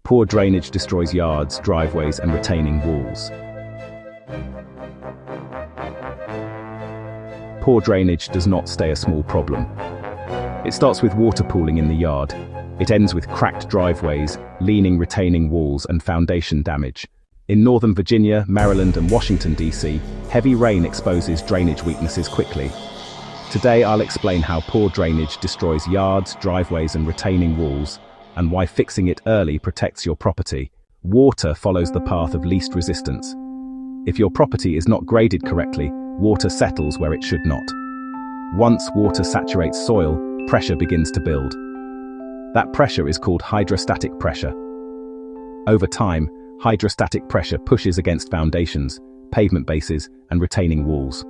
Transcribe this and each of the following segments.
Poor drainage destroys yards, driveways, and retaining walls. Poor drainage does not stay a small problem. It starts with water pooling in the yard. It ends with cracked driveways, leaning retaining walls, and foundation damage. In Northern Virginia, Maryland, and Washington, D.C., heavy rain exposes drainage weaknesses quickly. Today, I'll explain how poor drainage destroys yards, driveways, and retaining walls, and why fixing it early protects your property. Water follows the path of least resistance. If your property is not graded correctly, water settles where it should not. Once water saturates soil, pressure begins to build. That pressure is called hydrostatic pressure. Over time, hydrostatic pressure pushes against foundations, pavement bases, and retaining walls.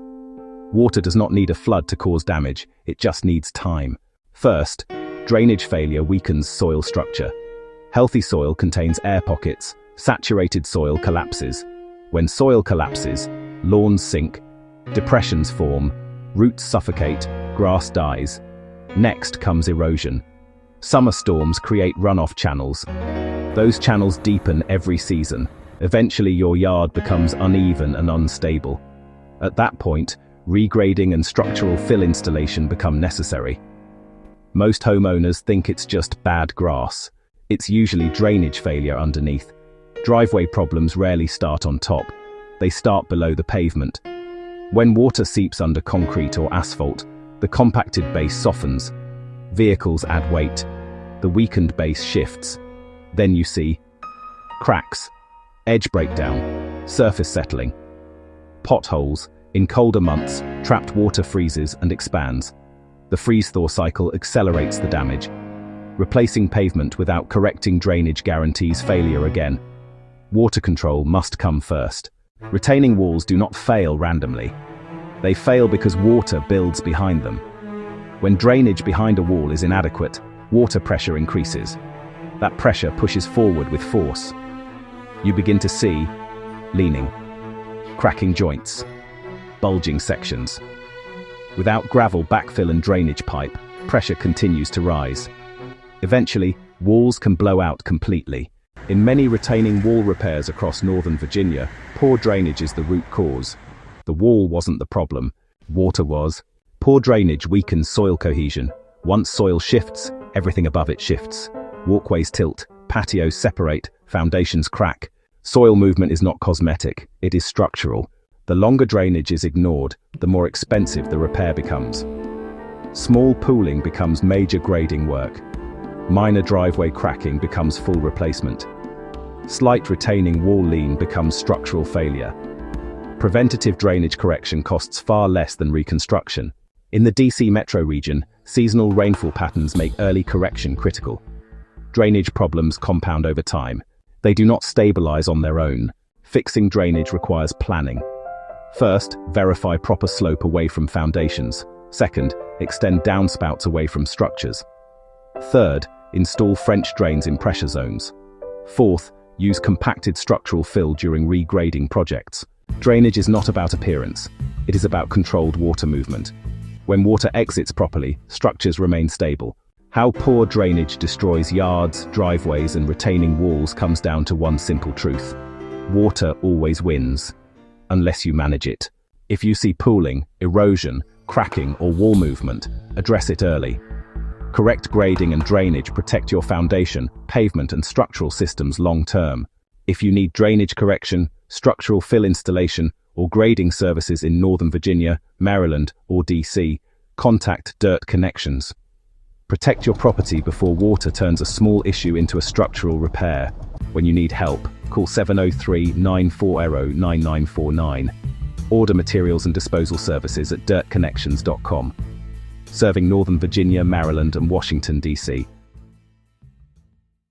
Water does not need a flood to cause damage, it just needs time. First, drainage failure weakens soil structure. Healthy soil contains air pockets, saturated soil collapses. When soil collapses, lawns sink, depressions form, roots suffocate, grass dies. Next comes erosion. Summer storms create runoff channels. Those channels deepen every season. Eventually your yard becomes uneven and unstable. At that point, regrading and structural fill installation become necessary. Most homeowners think it's just bad grass. It's usually drainage failure underneath. Driveway problems rarely start on top. They start below the pavement. When water seeps under concrete or asphalt, the compacted base softens. Vehicles add weight. The weakened base shifts. Then you see cracks, edge breakdown, surface settling, potholes. In colder months, trapped water freezes and expands. The freeze-thaw cycle accelerates the damage. Replacing pavement without correcting drainage guarantees failure again. Water control must come first. Retaining walls do not fail randomly. They fail because water builds behind them. When drainage behind a wall is inadequate, water pressure increases. That pressure pushes forward with force. You begin to see leaning, cracking joints, bulging sections. Without gravel, backfill, and drainage pipe, pressure continues to rise. Eventually, walls can blow out completely. In many retaining wall repairs across Northern Virginia, poor drainage is the root cause. The wall wasn't the problem, water was. Poor drainage weakens soil cohesion. Once soil shifts, everything above it shifts. Walkways tilt, patios separate, foundations crack. Soil movement is not cosmetic, it is structural. The longer drainage is ignored, the more expensive the repair becomes. Small pooling becomes major grading work. Minor driveway cracking becomes full replacement. Slight retaining wall lean becomes structural failure. Preventative drainage correction costs far less than reconstruction. In the DC metro region, seasonal rainfall patterns make early correction critical. Drainage problems compound over time. They do not stabilize on their own. Fixing drainage requires planning. First, verify proper slope away from foundations. Second, extend downspouts away from structures. Third, install French drains in pressure zones. Fourth, use compacted structural fill during regrading projects. Drainage is not about appearance. It is about controlled water movement. When water exits properly, structures remain stable. How poor drainage destroys yards, driveways, and retaining walls comes down to one simple truth. Water always wins. Unless you manage it. If you see pooling, erosion, cracking, or wall movement, address it early. Correct grading and drainage protect your foundation, pavement, and structural systems long-term. If you need drainage correction, structural fill installation, or grading services in Northern Virginia, Maryland, or DC, contact Dirt Connections. Protect your property before water turns a small issue into a structural repair. When you need help, call 703-940-9949. Order materials and disposal services at dirtconnections.com. Serving Northern Virginia, Maryland, and Washington, D.C.